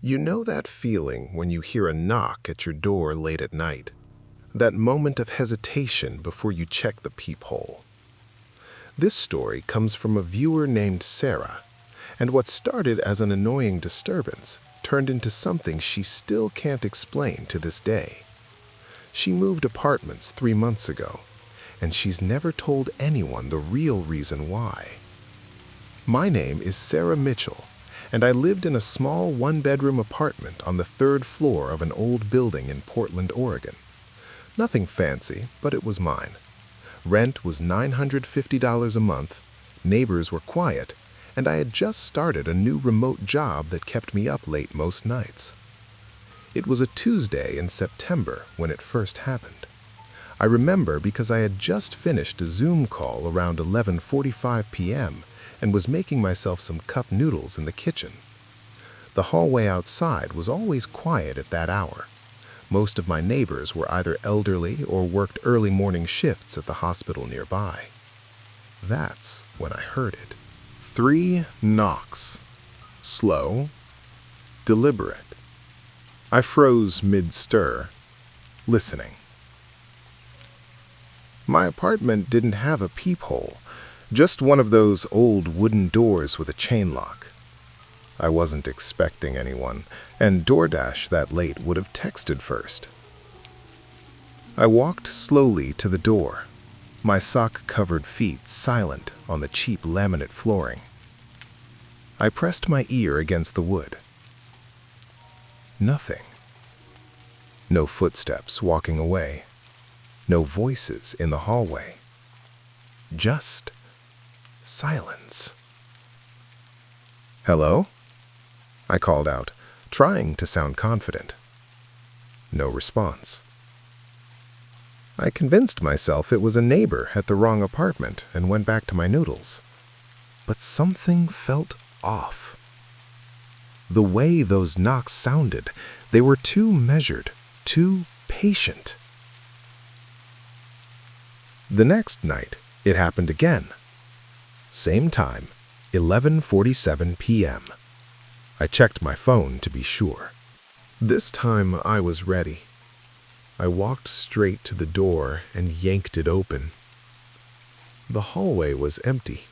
You know that feeling when you hear a knock at your door late at night? That moment of hesitation before you check the peephole. This story comes from a viewer named Sarah, and what started as an annoying disturbance turned into something she still can't explain to this day. She moved apartments 3 months ago, and she's never told anyone the real reason why. My name is Sarah Mitchell, and I lived in a small one-bedroom apartment on the 3rd floor of an old building in Portland, Oregon. Nothing fancy, but it was mine. Rent was $950 a month, neighbors were quiet, and I had just started a new remote job that kept me up late most nights. It was a Tuesday in September when it first happened. I remember because I had just finished a Zoom call around 11:45 p.m. and was making myself some cup noodles in the kitchen. The hallway outside was always quiet at that hour. Most of my neighbors were either elderly or worked early morning shifts at the hospital nearby. That's when I heard it. 3 knocks. Slow, deliberate. I froze mid-stir, listening. My apartment didn't have a peephole, just one of those old wooden doors with a chain lock. I wasn't expecting anyone, and DoorDash that late would have texted first. I walked slowly to the door, my sock-covered feet silent on the cheap laminate flooring. I pressed my ear against the wood. Nothing. No footsteps walking away. No voices in the hallway. Just silence. "Hello?" I called out, trying to sound confident. No response. I convinced myself it was a neighbor at the wrong apartment and went back to my noodles. But something felt off. The way those knocks sounded, they were too measured, too patient. The next night, it happened again. Same time, 11:47 p.m. I checked my phone to be sure. This time I was ready. I walked straight to the door and yanked it open. The hallway was empty.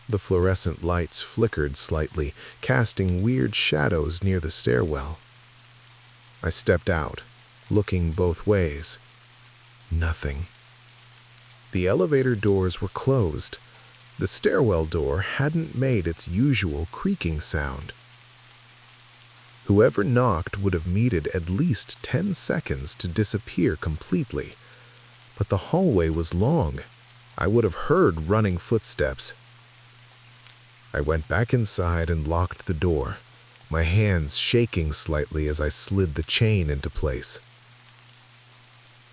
The fluorescent lights flickered slightly, casting weird shadows near the stairwell. I stepped out, looking both ways. Nothing. The elevator doors were closed. The stairwell door hadn't made its usual creaking sound. Whoever knocked would have needed at least 10 seconds to disappear completely. But the hallway was long. I would have heard running footsteps. I went back inside and locked the door, my hands shaking slightly as I slid the chain into place.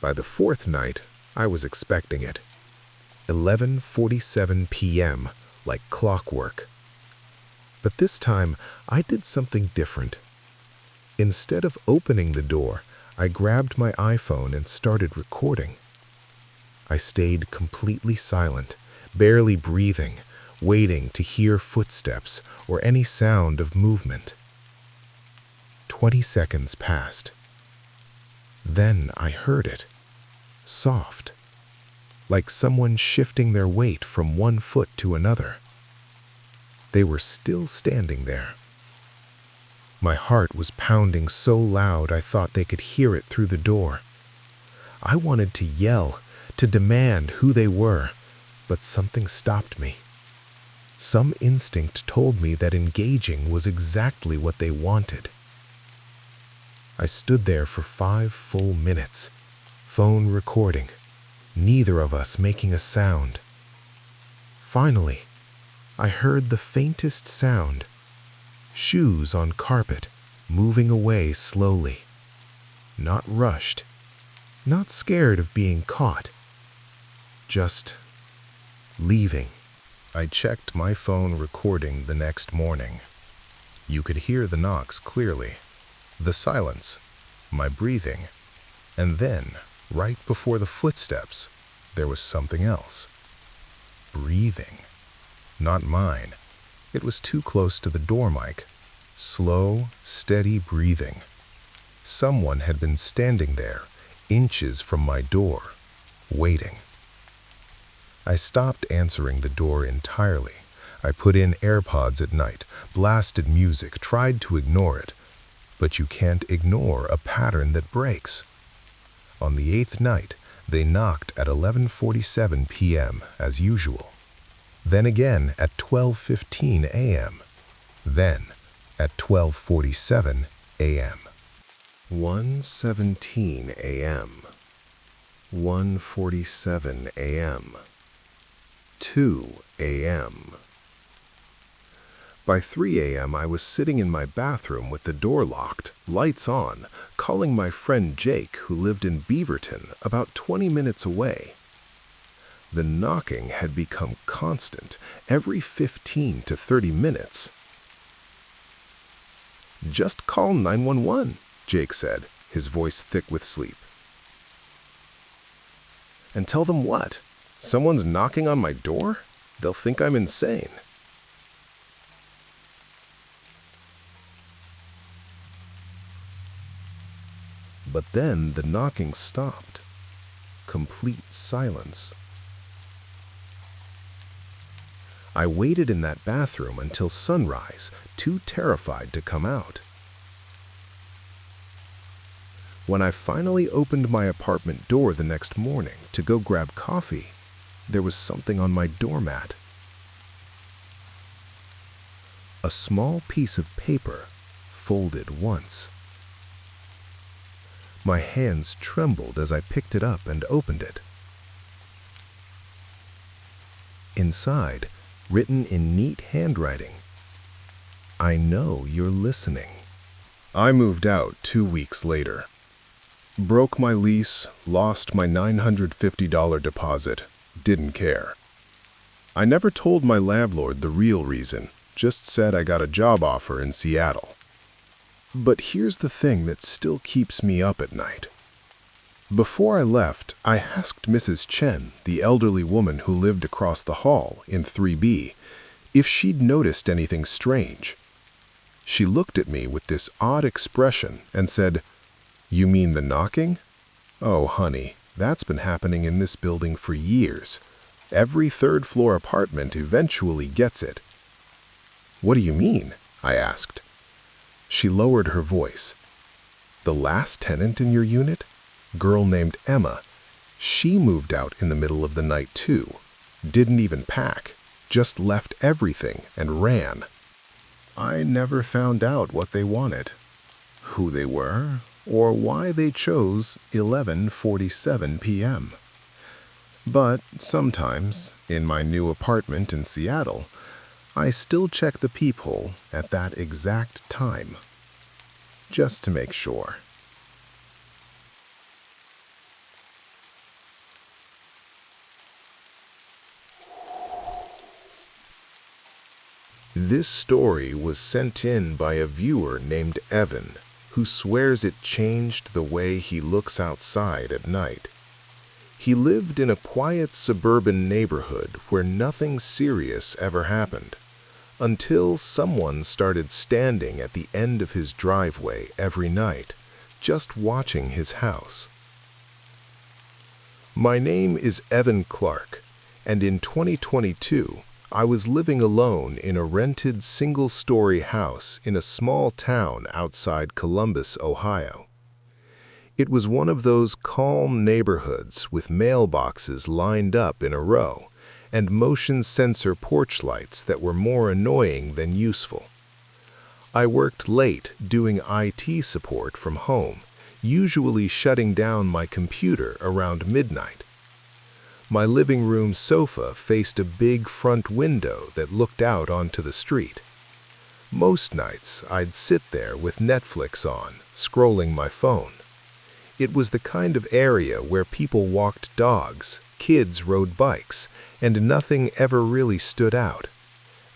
By the 4th night, I was expecting it. 11:47 p.m., like clockwork. But this time, I did something different. Instead of opening the door, I grabbed my iPhone and started recording. I stayed completely silent, barely breathing, waiting to hear footsteps or any sound of movement. 20 seconds passed. Then I heard it, soft, like someone shifting their weight from one foot to another. They were still standing there. My heart was pounding so loud I thought they could hear it through the door. I wanted to yell, to demand who they were, but something stopped me. Some instinct told me that engaging was exactly what they wanted. I stood there for 5 full minutes, phone recording, neither of us making a sound. Finally, I heard the faintest sound. Shoes on carpet, moving away slowly. Not rushed, not scared of being caught. Just leaving. I checked my phone recording the next morning. You could hear the knocks clearly, the silence, my breathing, and then, right before the footsteps, there was something else. Breathing. Not mine. It was too close to the door mic. Slow, steady breathing. Someone had been standing there, inches from my door, waiting. I stopped answering the door entirely. I put in AirPods at night, blasted music, tried to ignore it. But you can't ignore a pattern that breaks. On the 8th night, they knocked at 11:47 p.m. as usual. Then again at 12:15 a.m. Then at 12:47 a.m. 1:17 a.m. 1:47 a.m. 2 a.m. By 3 a.m. I was sitting in my bathroom with the door locked, lights on, calling my friend Jake, who lived in Beaverton, about 20 minutes away. The knocking had become constant, every 15 to 30 minutes. "Just call 911, Jake said, his voice thick with sleep. "And tell them what? Someone's knocking on my door? They'll think I'm insane." But then the knocking stopped. Complete silence. I waited in that bathroom until sunrise, too terrified to come out. When I finally opened my apartment door the next morning to go grab coffee, there was something on my doormat. A small piece of paper, folded once. My hands trembled as I picked it up and opened it. Inside, written in neat handwriting, "I know you're listening." I moved out 2 weeks later. Broke my lease, lost my $950 deposit, didn't care. I never told my landlord the real reason, just said I got a job offer in Seattle. But here's the thing that still keeps me up at night. Before I left, I asked Mrs. Chen, the elderly woman who lived across the hall in 3B, if she'd noticed anything strange. She looked at me with this odd expression and said, "You mean the knocking? Oh, honey, that's been happening in this building for years. Every third-floor apartment eventually gets it." "What do you mean?" I asked. She lowered her voice. "The last tenant in your unit? Girl named Emma. She moved out in the middle of the night too. Didn't even pack. Just left everything and ran. I never found out what they wanted, who they were, or why they chose 11:47 p.m. But sometimes, in my new apartment in Seattle, I still check the peephole at that exact time, just to make sure. This story was sent in by a viewer named Evan, who swears it changed the way he looks outside at night. He lived in a quiet suburban neighborhood where nothing serious ever happened, until someone started standing at the end of his driveway every night, just watching his house. My name is Evan Clark, and in 2022, I was living alone in a rented single-story house in a small town outside Columbus, Ohio. It was one of those calm neighborhoods with mailboxes lined up in a row and motion sensor porch lights that were more annoying than useful. I worked late doing IT support from home, usually shutting down my computer around midnight. My living room sofa faced a big front window that looked out onto the street. Most nights, I'd sit there with Netflix on, scrolling my phone. It was the kind of area where people walked dogs, kids rode bikes, and nothing ever really stood out.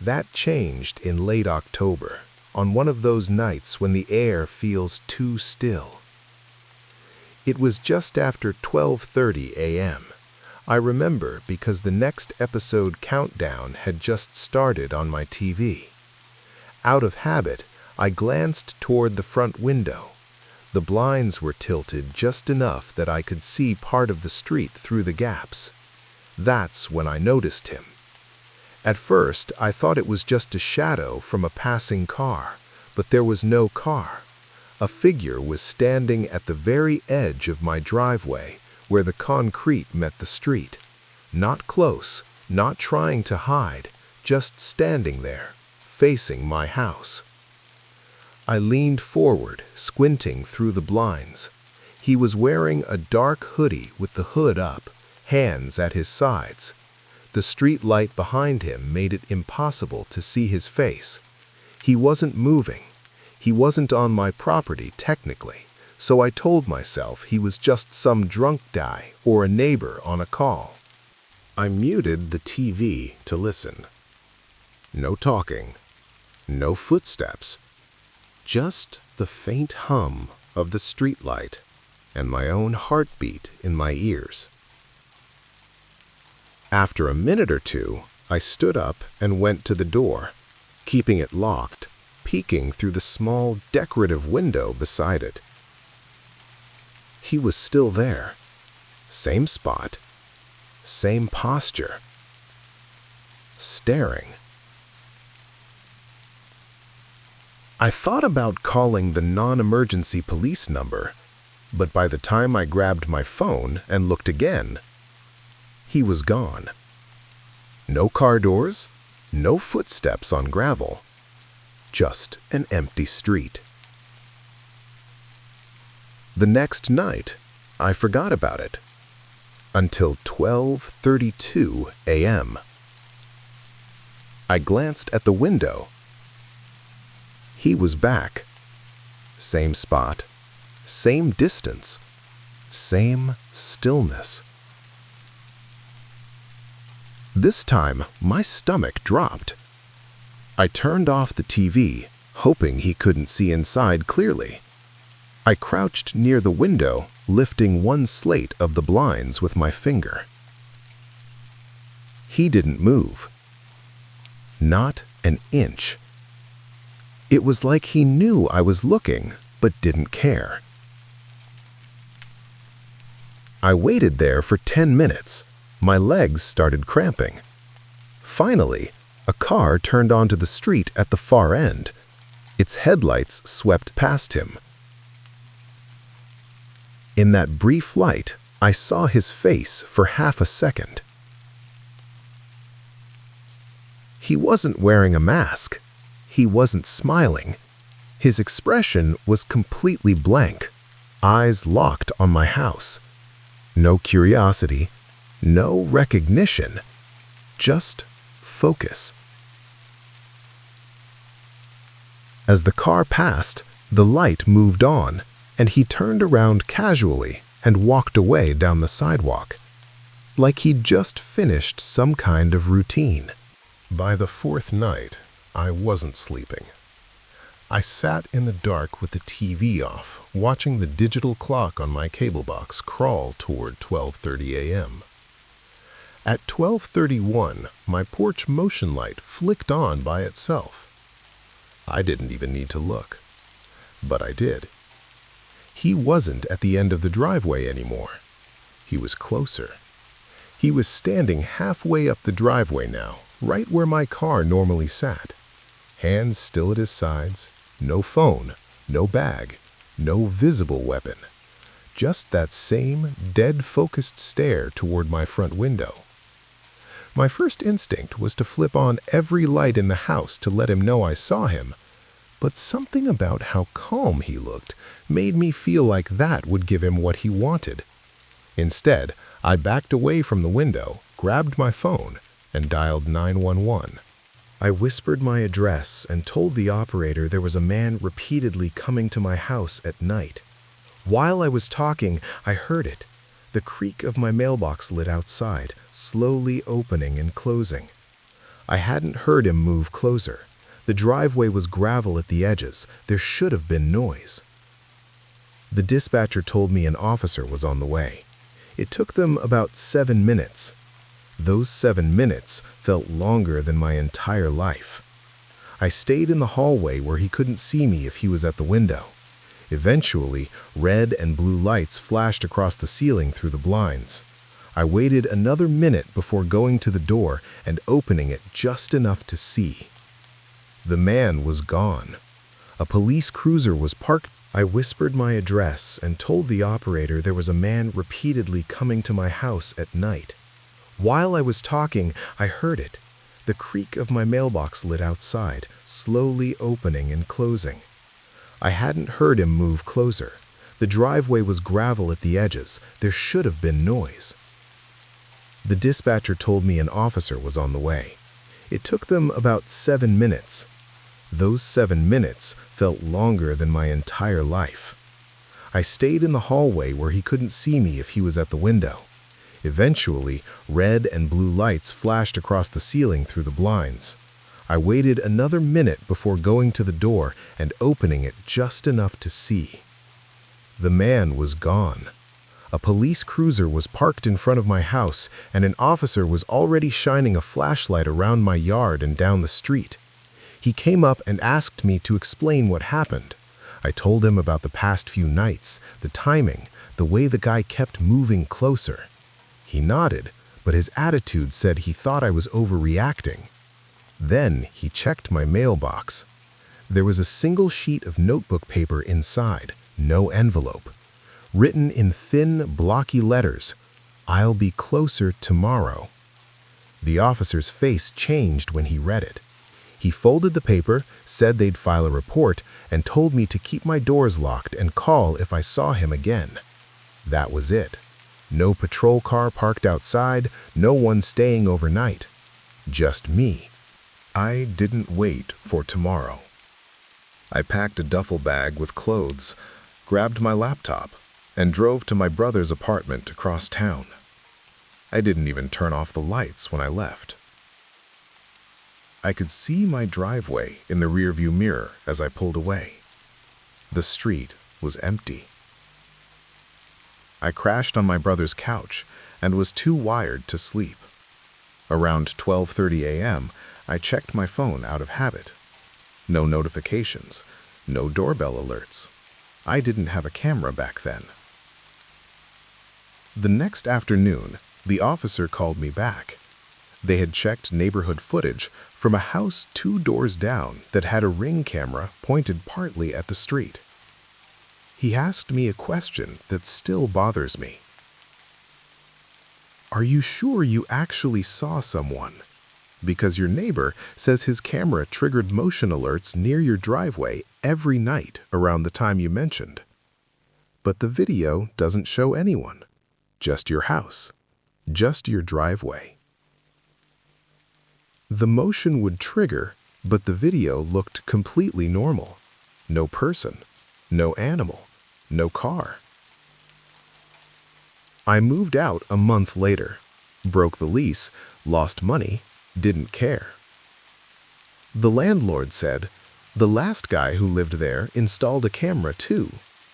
That changed in late October, on one of those nights when the air feels too still. It was just after 12:30 a.m. I remember because the next episode countdown had just started on my TV. Out of habit, I glanced toward the front window. The blinds were tilted just enough that I could see part of the street through the gaps. That's when I noticed him. At first, I thought it was just a shadow from a passing car, but there was no car. A figure was standing at the very edge of my driveway, where the concrete met the street. Not close, not trying to hide, just standing there, facing my house. I leaned forward, squinting through the blinds. He was wearing a dark hoodie with the hood up, hands at his sides. The street light behind him made it impossible to see his face. He wasn't moving. He wasn't on my property technically, so I told myself he was just some drunk guy or a neighbor on a call. I muted the TV to listen. No talking, no footsteps, just the faint hum of the streetlight and my own heartbeat in my ears. After a minute or two, I stood up and went to the door, keeping it locked, peeking through the small decorative window beside it. He was still there. Same spot, same posture, staring. I thought about calling the non-emergency police number, but by the time I grabbed my phone and looked again, he was gone. No car doors, no footsteps on gravel, just an empty street. The next night, I forgot about it, until 12:32 a.m. I glanced at the window. He was back. Same spot, same distance, same stillness. This time, my stomach dropped. I turned off the TV, hoping he couldn't see inside clearly. I crouched near the window, lifting one slate of the blinds with my finger. He didn't move. Not an inch. It was like he knew I was looking, but didn't care. I waited there for 10 minutes. My legs started cramping. Finally, a car turned onto the street at the far end. Its headlights swept past him. In that brief light, I saw his face for half a second. He wasn't wearing a mask. He wasn't smiling. His expression was completely blank, eyes locked on my house. No curiosity, no recognition, just focus. As the car passed, the light moved on, and he turned around casually and walked away down the sidewalk, like he'd just finished some kind of routine. By the fourth night, I wasn't sleeping. I sat in the dark with the TV off, watching the digital clock on my cable box crawl toward 12:30 a.m. At 12:31, my porch motion light flicked on by itself. I didn't even need to look, but I did. He wasn't at the end of the driveway anymore. He was closer. He was standing halfway up the driveway now, right where my car normally sat. Hands still at his sides, no phone, no bag, no visible weapon. Just that same dead-focused stare toward my front window. My first instinct was to flip on every light in the house to let him know I saw him, but something about how calm he looked made me feel like that would give him what he wanted. Instead, I backed away from the window, grabbed my phone, and dialed 911. I whispered my address and told the operator there was a man repeatedly coming to my house at night. While I was talking, I heard it, the creak of my mailbox lid outside, slowly opening and closing. I hadn't heard him move closer. The driveway was gravel at the edges. There should have been noise. The dispatcher told me an officer was on the way. It took them about 7 minutes. Those 7 minutes felt longer than my entire life. I stayed in the hallway where he couldn't see me if he was at the window. Eventually, red and blue lights flashed across the ceiling through the blinds. I waited another minute before going to the door and opening it just enough to see. The man was gone. A police cruiser was parked. I whispered my address and told the operator there was a man repeatedly coming to my house at night. While I was talking, I heard it. The creak of my mailbox lid outside, slowly opening and closing. I hadn't heard him move closer. The driveway was gravel at the edges. There should have been noise. The dispatcher told me an officer was on the way. It took them about 7 minutes. Those 7 minutes felt longer than my entire life. I stayed in the hallway where he couldn't see me if he was at the window. Eventually, red and blue lights flashed across the ceiling through the blinds. I waited another minute before going to the door and opening it just enough to see. The man was gone. A police cruiser was parked in front of my house, and an officer was already shining a flashlight around my yard and down the street. He came up and asked me to explain what happened. I told him about the past few nights, the timing, the way the guy kept moving closer. He nodded, but his attitude said he thought I was overreacting. Then he checked my mailbox. There was a single sheet of notebook paper inside, no envelope. Written in thin, blocky letters, "I'll be closer tomorrow." The officer's face changed when he read it. He folded the paper, said they'd file a report, and told me to keep my doors locked and call if I saw him again. That was it. No patrol car parked outside, no one staying overnight. Just me. I didn't wait for tomorrow. I packed a duffel bag with clothes, grabbed my laptop, and drove to my brother's apartment across town. I didn't even turn off the lights when I left. I could see my driveway in the rearview mirror as I pulled away. The street was empty. I crashed on my brother's couch and was too wired to sleep. Around 12:30 a.m., I checked my phone out of habit. No notifications, no doorbell alerts. I didn't have a camera back then. The next afternoon, the officer called me back. They had checked neighborhood footage from a house 2 doors down that had a Ring camera pointed partly at the street. He asked me a question that still bothers me. "Are you sure you actually saw someone? Because your neighbor says his camera triggered motion alerts near your driveway every night around the time you mentioned. But the video doesn't show anyone. Just your house. Just your driveway." The motion would trigger, but the video looked completely normal. No person, no animal, no car. I moved out a month later, broke the lease, lost money, didn't care. The landlord said, the last guy who lived there installed a camera too,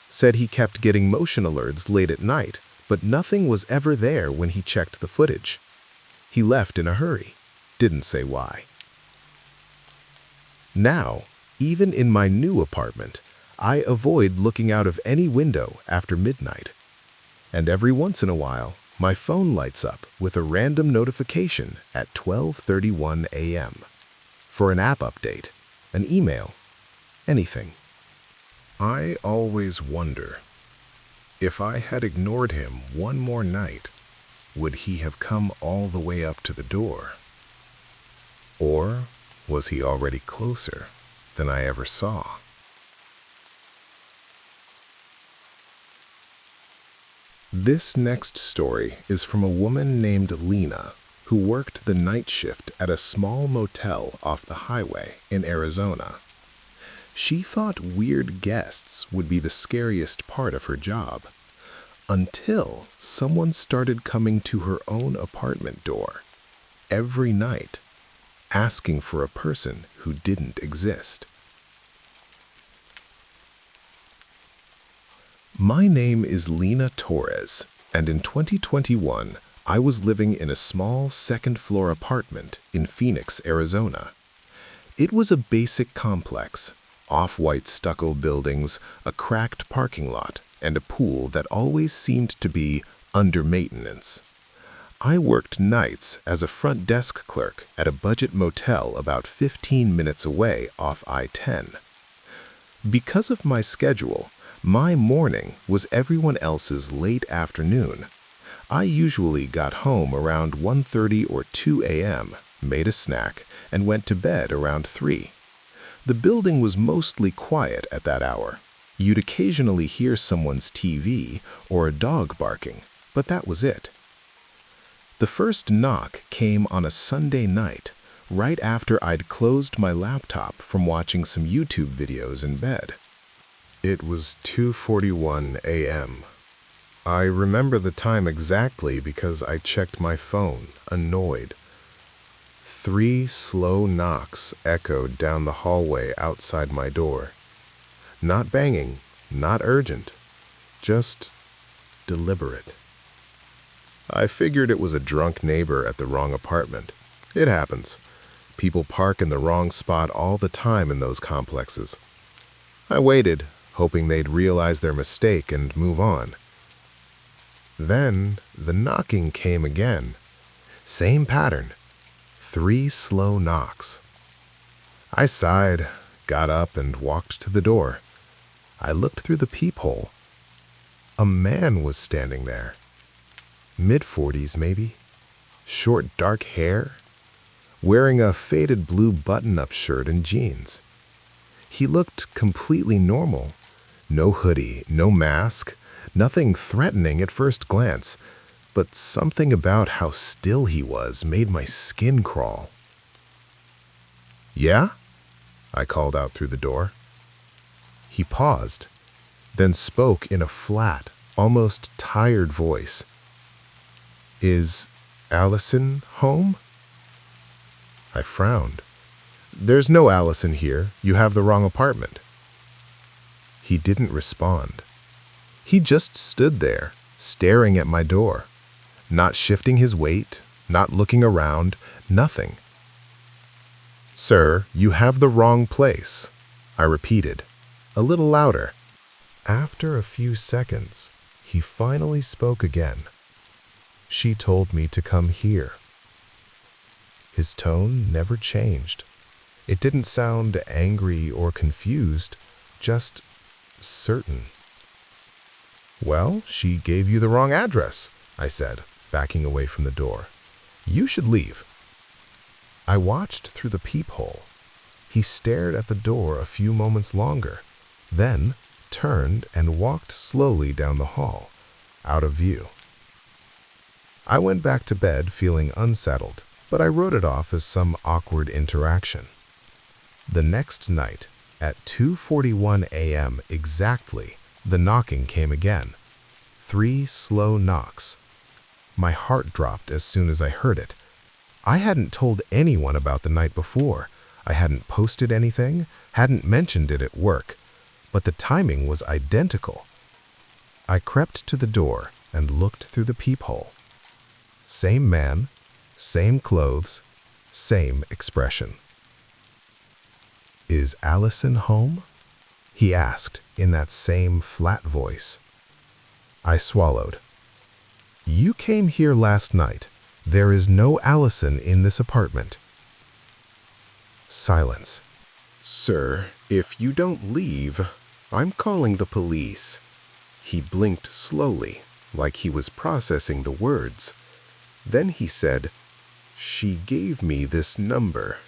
said he kept getting motion alerts late at night, but nothing was ever there when he checked the footage. He left in a hurry, didn't say why. Now, even in my new apartment, I avoid looking out of any window after midnight. And every once in a while, my phone lights up with a random notification at 12:31 a.m. for an app update, an email, anything. I always wonder, if I had ignored him one more night, would he have come all the way up to the door? Or was he already closer than I ever saw? This next story is from a woman named Lena, who worked the night shift at a small motel off the highway in Arizona. She thought weird guests would be the scariest part of her job, until someone started coming to her own apartment door every night, asking for a person who didn't exist. My name is Lena Torres, and in 2021, I was living in a small second-floor apartment in Phoenix, Arizona. It was a basic complex, off-white stucco buildings, a cracked parking lot, and a pool that always seemed to be under maintenance. I worked nights as a front desk clerk at a budget motel about 15 minutes away off I-10. Because of my schedule, my morning was everyone else's late afternoon. I usually got home around 1:30 or 2 a.m., made a snack, and went to bed around 3. The building was mostly quiet at that hour. You'd occasionally hear someone's TV or a dog barking, but that was it. The first knock came on a Sunday night, right after I'd closed my laptop from watching some YouTube videos in bed. It was 2:41 a.m. I remember the time exactly because I checked my phone, annoyed. 3 slow knocks echoed down the hallway outside my door. Not banging, not urgent, just deliberate. I figured it was a drunk neighbor at the wrong apartment. It happens. People park in the wrong spot all the time in those complexes. I waited, hoping they'd realize their mistake and move on. Then the knocking came again. Same pattern. 3 slow knocks. I sighed, got up, and walked to the door. I looked through the peephole. A man was standing there. Mid-40s maybe. Short dark hair. Wearing a faded blue button-up shirt and jeans. He looked completely normal. No hoodie, no mask, nothing threatening at first glance, but something about how still he was made my skin crawl. "Yeah?" I called out through the door. He paused, then spoke in a flat, almost tired voice. "Is Allison home?" I frowned. "There's no Allison here. You have the wrong apartment." He didn't respond. He just stood there, staring at my door, not shifting his weight, not looking around, nothing. "Sir, you have the wrong place," I repeated, a little louder. After a few seconds, he finally spoke again. "She told me to come here." His tone never changed. It didn't sound angry or confused, just certain. "Well, she gave you the wrong address," I said, backing away from the door. "You should leave." I watched through the peephole. He stared at the door a few moments longer, then turned and walked slowly down the hall, out of view. I went back to bed feeling unsettled, but I wrote it off as some awkward interaction. The next night, at 2:41 a.m. exactly, the knocking came again. 3 slow knocks. My heart dropped as soon as I heard it. I hadn't told anyone about the night before. I hadn't posted anything, hadn't mentioned it at work, but the timing was identical. I crept to the door and looked through the peephole. Same man, same clothes, same expression. "Is Allison home?" he asked in that same flat voice. I swallowed. "You came here last night. There is no Allison in this apartment." Silence. "Sir, if you don't leave, I'm calling the police." He blinked slowly, like he was processing the words. Then he said, "She gave me this number."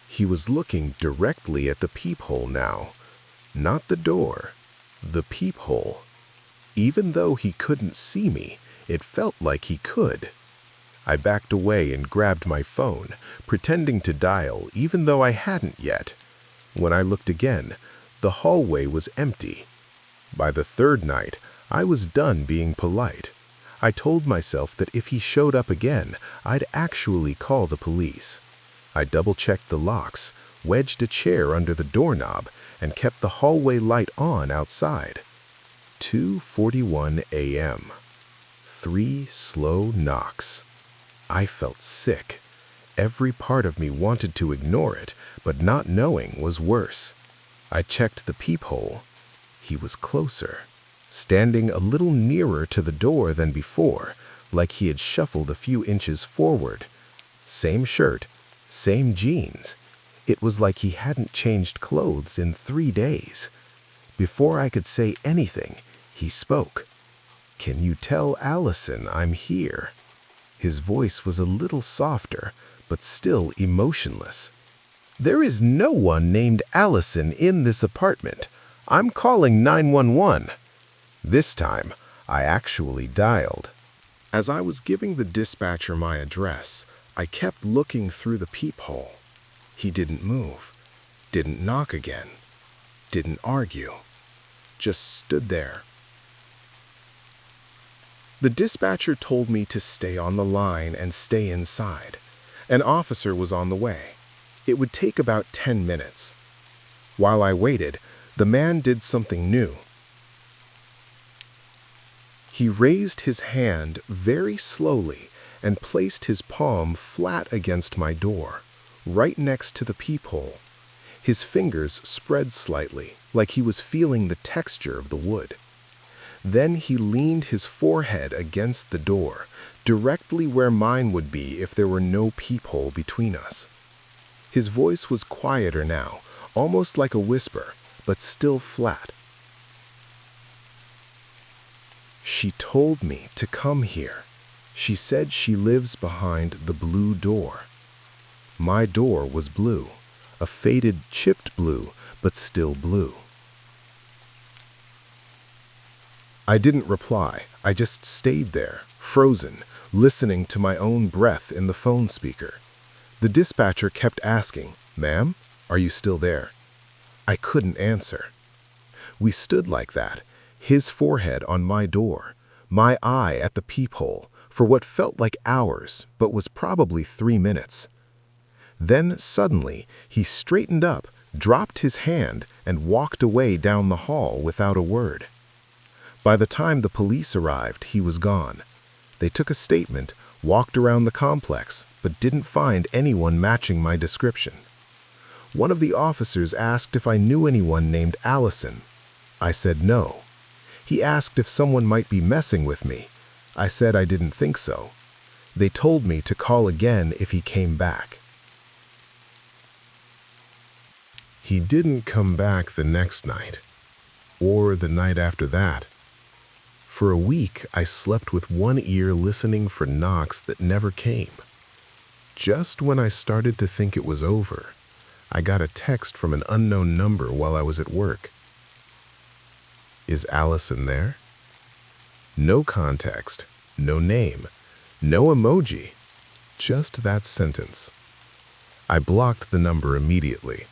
He was looking directly at the peephole now. Not the door, the peephole. Even though he couldn't see me, it felt like he could. I backed away and grabbed my phone, pretending to dial even though I hadn't yet. When I looked again, the hallway was empty. By the third night, I was done being polite. I told myself that if he showed up again, I'd actually call the police. I double-checked the locks, wedged a chair under the doorknob, and kept the hallway light on outside. 2:41 a.m. 3 slow knocks. I felt sick. Every part of me wanted to ignore it, but not knowing was worse. I checked the peephole. He was closer, standing a little nearer to the door than before, like he had shuffled a few inches forward. Same shirt, same jeans. It was like he hadn't changed clothes in 3 days. Before I could say anything, he spoke. "Can you tell Allison I'm here?" His voice was a little softer, but still emotionless. "There is no one named Allison in this apartment. I'm calling 911. This time, I actually dialed. As I was giving the dispatcher my address, I kept looking through the peephole. He didn't move, didn't knock again, didn't argue, just stood there. The dispatcher told me to stay on the line and stay inside. An officer was on the way. It would take about 10 minutes. While I waited, the man did something new. He raised his hand very slowly and placed his palm flat against my door, right next to the peephole. His fingers spread slightly, like he was feeling the texture of the wood. Then he leaned his forehead against the door, directly where mine would be if there were no peephole between us. His voice was quieter now, almost like a whisper, but still flat. "She told me to come here. She said she lives behind the blue door." My door was blue, a faded, chipped blue, but still blue. I didn't reply. I just stayed there, frozen, listening to my own breath in the phone speaker. The dispatcher kept asking, "Ma'am, are you still there?" I couldn't answer. We stood like that, his forehead on my door, my eye at the peephole, for what felt like hours, but was probably 3 minutes. Then suddenly, he straightened up, dropped his hand, and walked away down the hall without a word. By the time the police arrived, he was gone. They took a statement, walked around the complex, but didn't find anyone matching my description. One of the officers asked if I knew anyone named Allison. I said no. He asked if someone might be messing with me. I said I didn't think so. They told me to call again if he came back. He didn't come back the next night, or the night after that. For a week, I slept with one ear listening for knocks that never came. Just when I started to think it was over, I got a text from an unknown number while I was at work. "Is Allison there?" No context, no name, no emoji, just that sentence. I blocked the number immediately.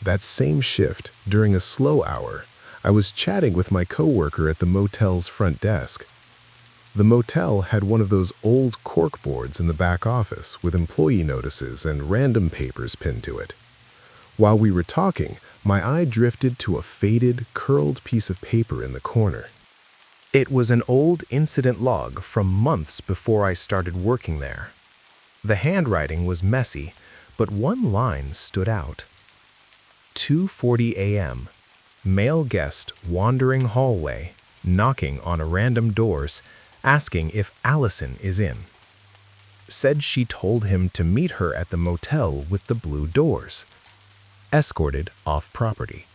That same shift, during a slow hour, I was chatting with my coworker at the motel's front desk. The motel had one of those old cork boards in the back office with employee notices and random papers pinned to it. While we were talking, my eye drifted to a faded, curled piece of paper in the corner. It was an old incident log from months before I started working there. The handwriting was messy, but one line stood out. 2:40 a.m. Male guest wandering hallway, knocking on random doors, asking if Allison is in. Said she told him to meet her at the motel with the blue doors. Escorted off property.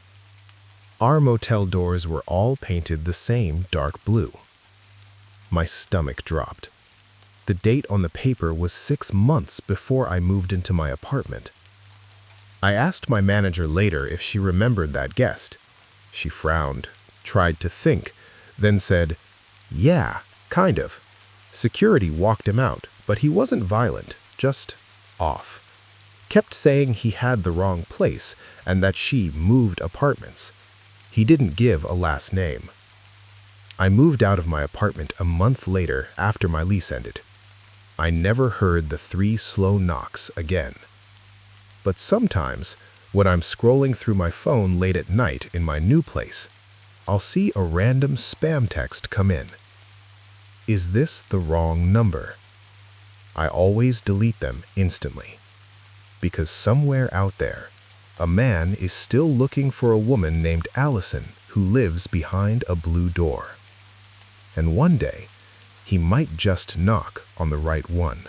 Our motel doors were all painted the same dark blue. My stomach dropped. The date on the paper was 6 months before I moved into my apartment. I asked my manager later if she remembered that guest. She frowned, tried to think, then said, "Yeah, kind of. Security walked him out, but he wasn't violent, just off. Kept saying he had the wrong place and that she moved apartments. He didn't give a last name." I moved out of my apartment a month later after my lease ended. I never heard the 3 slow knocks again. But sometimes, when I'm scrolling through my phone late at night in my new place, I'll see a random spam text come in. Is this the wrong number? I always delete them instantly. Because somewhere out there, a man is still looking for a woman named Allison who lives behind a blue door. And one day, he might just knock on the right one.